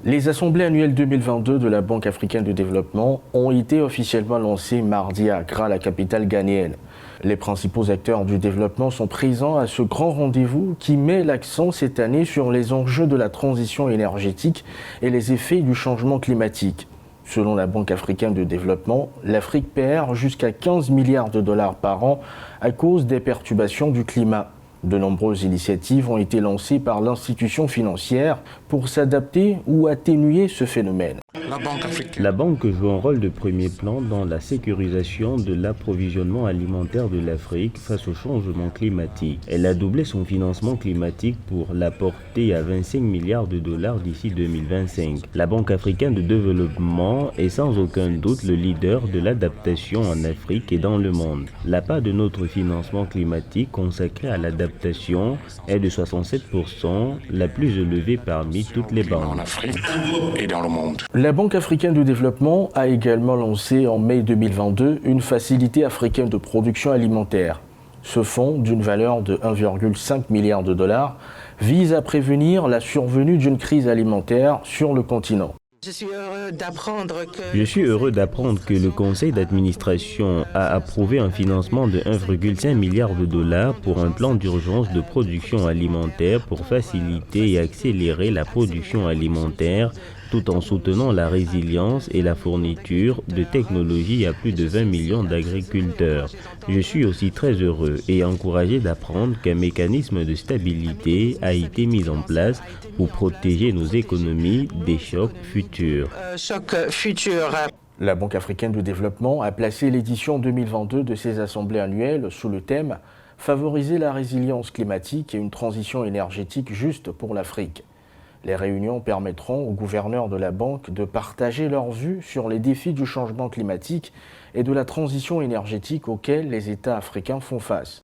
Les assemblées annuelles 2022 de la Banque africaine de développement ont été officiellement lancées mardi à Accra, la capitale ghanéenne. Les principaux acteurs du développement sont présents à ce grand rendez-vous qui met l'accent cette année sur les enjeux de la transition énergétique et les effets du changement climatique. Selon la Banque africaine de développement, l'Afrique perd jusqu'à 15 milliards de dollars par an à cause des perturbations du climat. De nombreuses initiatives ont été lancées par l'institution financière pour s'adapter ou atténuer ce phénomène. La banque joue un rôle de premier plan dans la sécurisation de l'approvisionnement alimentaire de l'Afrique face au changement climatique. Elle a doublé son financement climatique pour la porter à 25 milliards de dollars d'ici 2025. La Banque africaine de développement est sans aucun doute le leader de l'adaptation en Afrique et dans le monde. La part de notre financement climatique consacré à l'adaptation est de 67%, la plus élevée parmi toutes les banques. En Afrique et dans le monde. La Banque africaine de développement a également lancé en mai 2022 une facilité africaine de production alimentaire. Ce fonds, d'une valeur de 1,5 milliard de dollars, vise à prévenir la survenue d'une crise alimentaire sur le continent. Je suis heureux d'apprendre que le conseil d'administration a approuvé un financement de 1,5 milliard de dollars pour un plan d'urgence de production alimentaire pour faciliter et accélérer la production alimentaire tout en soutenant la résilience et la fourniture de technologies à plus de 20 millions d'agriculteurs. Je suis aussi très heureux et encouragé d'apprendre qu'un mécanisme de stabilité a été mis en place pour protéger nos économies des chocs futurs. La Banque africaine de développement a placé l'édition 2022 de ses assemblées annuelles sous le thème « Favoriser la résilience climatique et une transition énergétique juste pour l'Afrique ». Les réunions permettront aux gouverneurs de la banque de partager leurs vues sur les défis du changement climatique et de la transition énergétique auxquels les États africains font face.